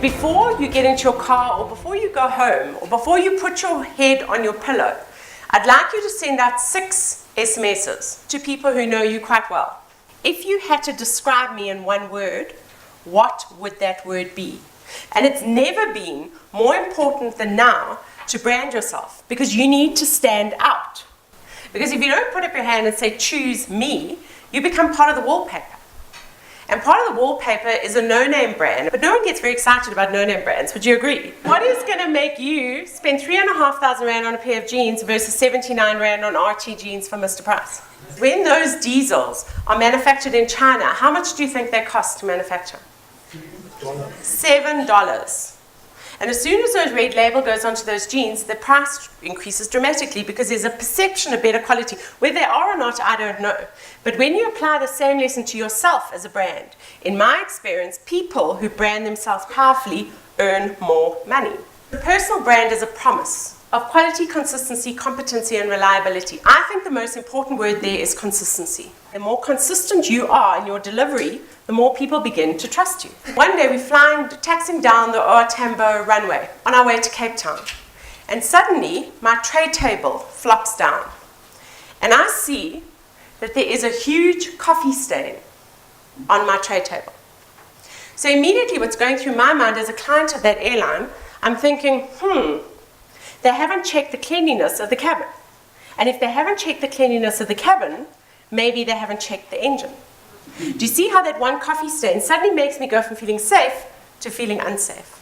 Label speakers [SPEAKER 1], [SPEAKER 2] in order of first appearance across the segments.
[SPEAKER 1] Before you get into your car, or before you go home, or before you put your head on your pillow, I'd like you to send out 6 SMSs to people who know you quite well. If you had to describe me in one word, what would that word be? And it's never been more important than now to brand yourself, because you need to stand out. Because if you don't put up your hand and say, choose me, you become part of the wallpaper. And part of the wallpaper is a no-name brand, but no one gets very excited about no-name brands. Would you agree? What is going to make you spend 3,500 Rand on a pair of jeans versus 79 Rand on RT jeans from Mr. Price? When those diesels are manufactured in China, how much do you think they cost to manufacture? $7. And as soon as those red label goes onto those jeans, the price increases dramatically because there's a perception of better quality. Whether they are or not, I don't know. But when you apply the same lesson to yourself as a brand, in my experience, people who brand themselves powerfully earn more money. The personal brand is a promise of quality, consistency, competency, and reliability. I think the most important word there is consistency. The more consistent you are in your delivery, the more people begin to trust you. One day we're taxiing down the OR Tambo runway on our way to Cape Town. And suddenly my tray table flops down. And I see that there is a huge coffee stain on my tray table. So immediately what's going through my mind as a client of that airline, I'm thinking, they haven't checked the cleanliness of the cabin. And if they haven't checked the cleanliness of the cabin, maybe they haven't checked the engine. Do you see how that one coffee stain suddenly makes me go from feeling safe to feeling unsafe?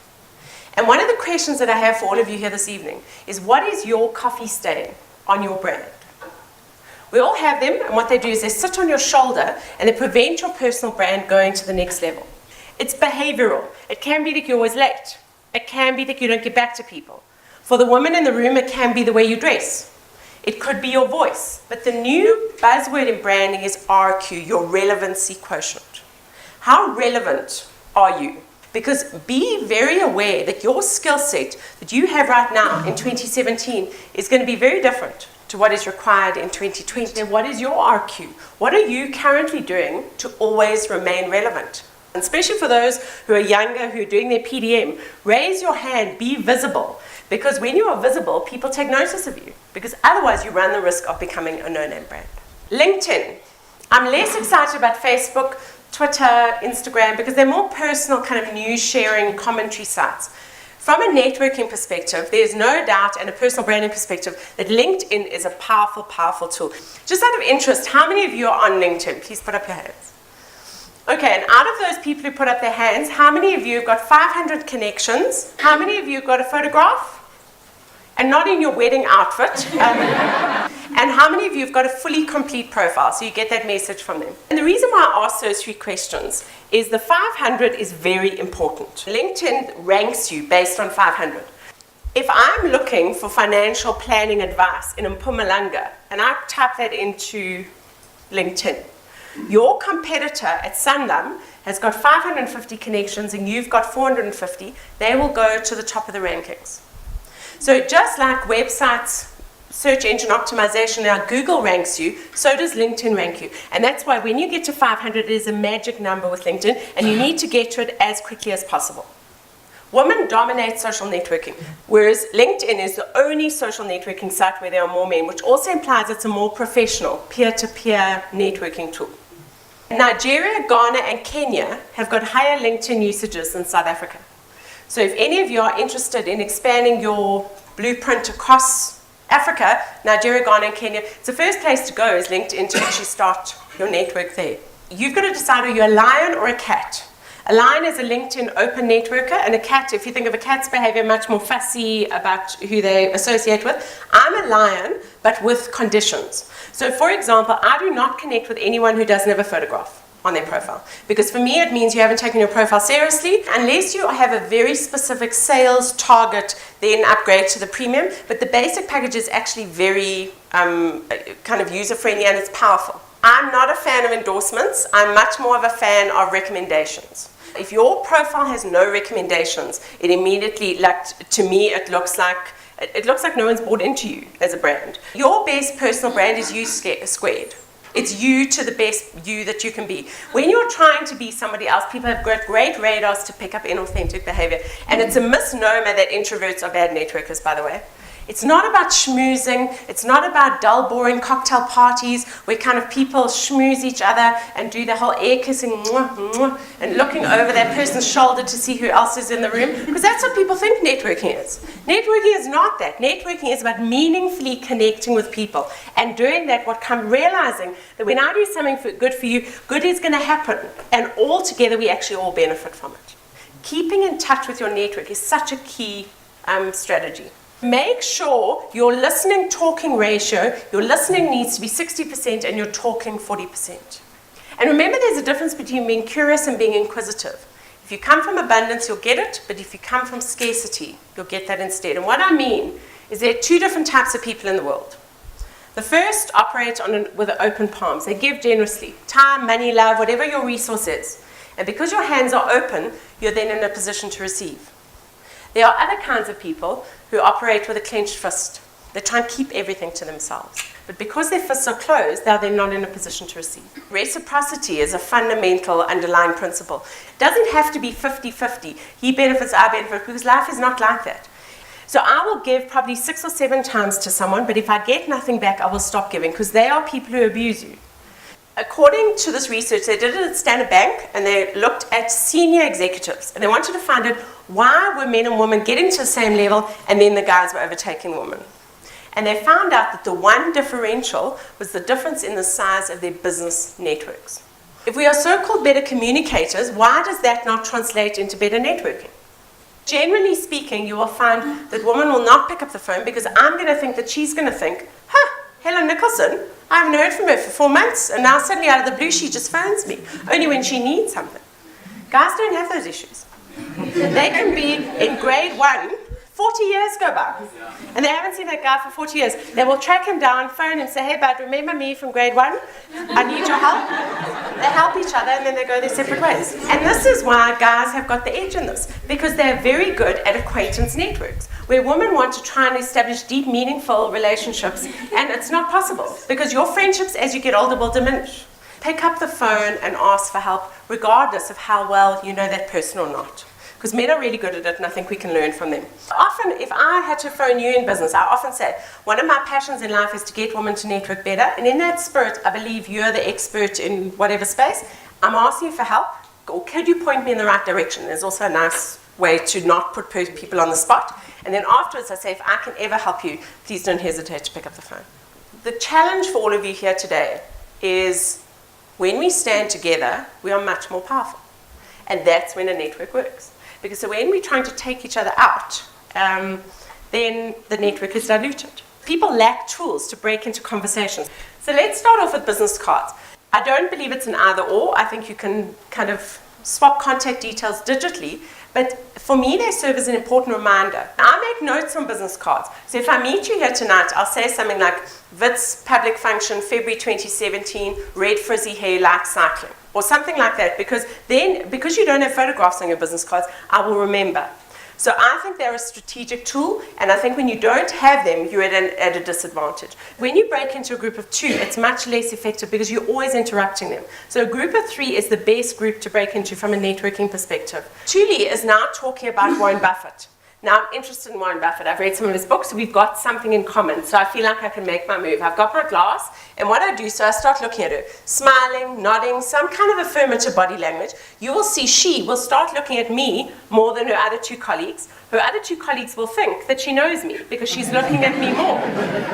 [SPEAKER 1] And one of the questions that I have for all of you here this evening is, what is your coffee stain on your brand? We all have them, and what they do is they sit on your shoulder and they prevent your personal brand going to the next level. It's behavioral. It can be that you're always late. It can be that you don't get back to people. For the woman in the room, it can be the way you dress. It could be your voice. But the new buzzword in branding is RQ, your relevancy quotient. How relevant are you? Because be very aware that your skill set that you have right now in 2017 is going to be very different to what is required in 2020. And what is your RQ? What are you currently doing to always remain relevant? And especially for those who are younger, who are doing their PDM, raise your hand, be visible. Because when you are visible, people take notice of you. Because otherwise you run the risk of becoming a no-name brand. LinkedIn. I'm less excited about Facebook, Twitter, Instagram, because they're more personal kind of news sharing, commentary sites. From a networking perspective, there's no doubt, and a personal branding perspective, that LinkedIn is a powerful, powerful tool. Just out of interest, how many of you are on LinkedIn? Please put up your hands. Okay, and out of those people who put up their hands, how many of you have got 500 connections? How many of you have got a photograph? And not in your wedding outfit. And how many of you have got a fully complete profile, so you get that message from them? And the reason why I asked those 3 questions is the 500 is very important. LinkedIn ranks you based on 500. If I'm looking for financial planning advice in Mpumalanga, and I type that into LinkedIn, your competitor at Sanlam has got 550 connections and you've got 450, they will go to the top of the rankings. So just like websites, search engine optimization, now Google ranks you, so does LinkedIn rank you. And that's why when you get to 500, it is a magic number with LinkedIn, and you need to get to it as quickly as possible. Women dominate social networking, whereas LinkedIn is the only social networking site where there are more men, which also implies it's a more professional, peer-to-peer networking tool. Nigeria, Ghana, and Kenya have got higher LinkedIn usages than South Africa. So if any of you are interested in expanding your blueprint across Africa, Nigeria, Ghana, and Kenya, it's the first place to go is LinkedIn to actually start your network there. You've got to decide, are you a lion or a cat? A lion is a LinkedIn open networker, and a cat, if you think of a cat's behavior, much more fussy about who they associate with. I'm a lion, but with conditions. So for example, I do not connect with anyone who doesn't have a photograph on their profile. Because for me, it means you haven't taken your profile seriously, unless you have a very specific sales target, then upgrade to the premium. But the basic package is actually very kind of user-friendly, and it's powerful. I'm not a fan of endorsements. I'm much more of a fan of recommendations. If your profile has no recommendations, it immediately, to me, it looks like no one's bought into you as a brand. Your best personal brand is you squared. It's you to the best you that you can be. When you're trying to be somebody else, people have got great radars to pick up inauthentic behavior. And it's a misnomer that introverts are bad networkers, by the way. It's not about schmoozing. It's not about dull, boring cocktail parties where kind of people schmooze each other and do the whole air kissing and looking over that person's shoulder to see who else is in the room. Because that's what people think networking is. Networking is not that. Networking is about meaningfully connecting with people and doing that, realizing that when I do something good for you, good is going to happen. And all together, we actually all benefit from it. Keeping in touch with your network is such a key strategy. Make sure your listening-talking ratio, your listening needs to be 60% and your talking 40%. And remember, there's a difference between being curious and being inquisitive. If you come from abundance, you'll get it, but if you come from scarcity, you'll get that instead. And what I mean is there are two different types of people in the world. The first operate with open palms. They give generously. Time, money, love, whatever your resource is. And because your hands are open, you're then in a position to receive. There are other kinds of people who operate with a clenched fist. They try and keep everything to themselves. But because their fists are closed, they're then not in a position to receive. Reciprocity is a fundamental underlying principle. It doesn't have to be 50-50. He benefits, I benefit, because life is not like that. So I will give probably 6 or 7 times to someone, but if I get nothing back, I will stop giving, because they are people who abuse you. According to this research, they did it at Standard Bank, and they looked at senior executives, and they wanted to find out why were men and women getting to the same level, and then the guys were overtaking the women. And they found out that the one differential was the difference in the size of their business networks. If we are so-called better communicators, why does that not translate into better networking? Generally speaking, you will find that women will not pick up the phone because I'm going to think that she's going to think, Helen Nicholson, I haven't heard from her for 4 months, and now suddenly out of the blue she just phones me, only when she needs something. Guys don't have those issues. They can be in grade 1, 40 years go by, and they haven't seen that guy for 40 years. They will track him down, phone him, say, hey bud, remember me from grade 1? I need your help. They help each other, and then they go their separate ways. And this is why guys have got the edge in this, because they're very good at acquaintance networks, where women want to try and establish deep, meaningful relationships, and it's not possible, because your friendships as you get older will diminish. Pick up the phone and ask for help, regardless of how well you know that person or not. Because men are really good at it, and I think we can learn from them. Often, if I had to phone you in business, I often say, one of my passions in life is to get women to network better, and in that spirit, I believe you're the expert in whatever space. I'm asking you for help, or could you point me in the right direction? There's also a nice way to not put people on the spot. And then afterwards, I say, if I can ever help you, please don't hesitate to pick up the phone. The challenge for all of you here today is when we stand together, we are much more powerful. And that's when a network works. Because so when we're trying to take each other out, then the network is diluted. People lack tools to break into conversations. So let's start off with business cards. I don't believe it's an either or. I think you can kind of swap contact details digitally. But for me, they serve as an important reminder. I make notes on business cards. So if I meet you here tonight, I'll say something like, Wits public function, February 2017, red frizzy hair, like cycling. Or something like that, because you don't have photographs on your business cards, I will remember. So I think they're a strategic tool, and I think when you don't have them, you're at a disadvantage. When you break into a group of 2, it's much less effective because you're always interrupting them. So a group of 3 is the best group to break into from a networking perspective. Julie is now talking about Warren Buffett. Now, I'm interested in Warren Buffett. I've read some of his books, so we've got something in common. So I feel like I can make my move. I've got my glass, and what I do, so I start looking at her, smiling, nodding, some kind of affirmative body language. You will see she will start looking at me more than her other 2 colleagues. Her other 2 colleagues will think that she knows me because she's looking at me more.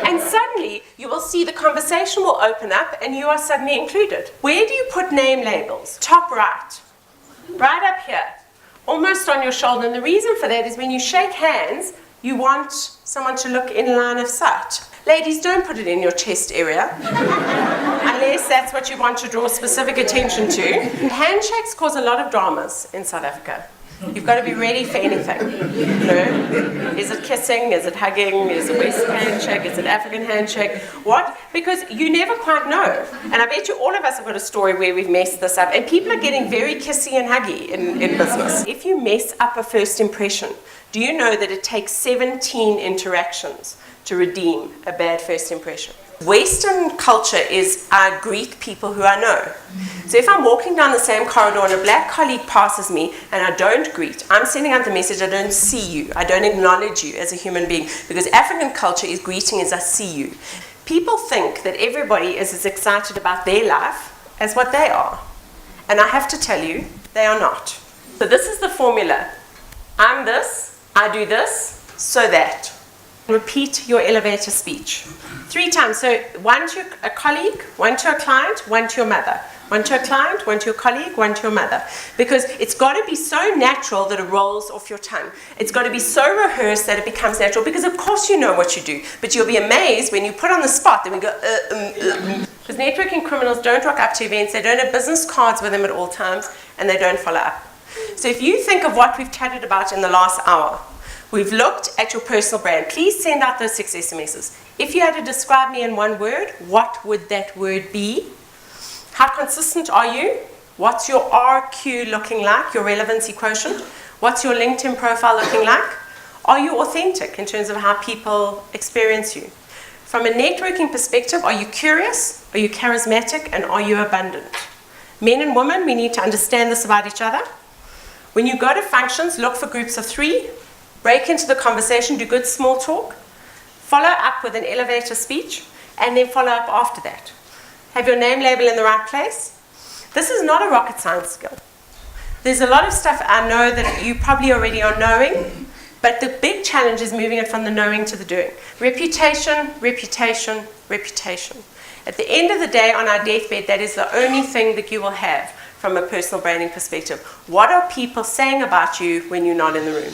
[SPEAKER 1] And suddenly, you will see the conversation will open up, and you are suddenly included. Where do you put name labels? Top right. Right up here. Almost on your shoulder, and the reason for that is when you shake hands, you want someone to look in line of sight. Ladies, don't put it in your chest area, unless that's what you want to draw specific attention to. Handshakes cause a lot of dramas in South Africa. You've got to be ready for anything. Is it kissing? Is it hugging? Is it Western handshake? Is it African handshake? What? Because you never quite know. And I bet you all of us have got a story where we've messed this up. And people are getting very kissy and huggy in business. If you mess up a first impression, do you know that it takes 17 interactions to redeem a bad first impression? Western culture is I greet people who I know. So if I'm walking down the same corridor and a black colleague passes me and I don't greet, I'm sending out the message, I don't see you, I don't acknowledge you as a human being, because African culture is greeting as I see you. People think that everybody is as excited about their life as what they are. And I have to tell you, they are not. So this is the formula. I'm this, I do this, so that. Repeat your elevator speech 3 times. So 1 to a colleague, 1 to a client, 1 to your mother. 1 to a client, 1 to your colleague, 1 to your mother. Because it's got to be so natural that it rolls off your tongue. It's got to be so rehearsed that it becomes natural, because of course you know what you do. But you'll be amazed when you put on the spot, then we go, Because networking criminals don't rock up to events, they don't have business cards with them at all times, and they don't follow up. So if you think of what we've chatted about in the last hour, we've looked at your personal brand. Please send out those 6 SMSs. If you had to describe me in 1 word, what would that word be? How consistent are you? What's your RQ looking like, your relevancy quotient? What's your LinkedIn profile looking like? Are you authentic in terms of how people experience you? From a networking perspective, are you curious? Are you charismatic? And are you abundant? Men and women, we need to understand this about each other. When you go to functions, look for groups of 3. Break into the conversation, do good small talk, follow up with an elevator speech, and then follow up after that. Have your name label in the right place. This is not a rocket science skill. There's a lot of stuff I know that you probably already are knowing, but the big challenge is moving it from the knowing to the doing. Reputation, reputation, reputation. At the end of the day, on our deathbed, that is the only thing that you will have from a personal branding perspective. What are people saying about you when you're not in the room?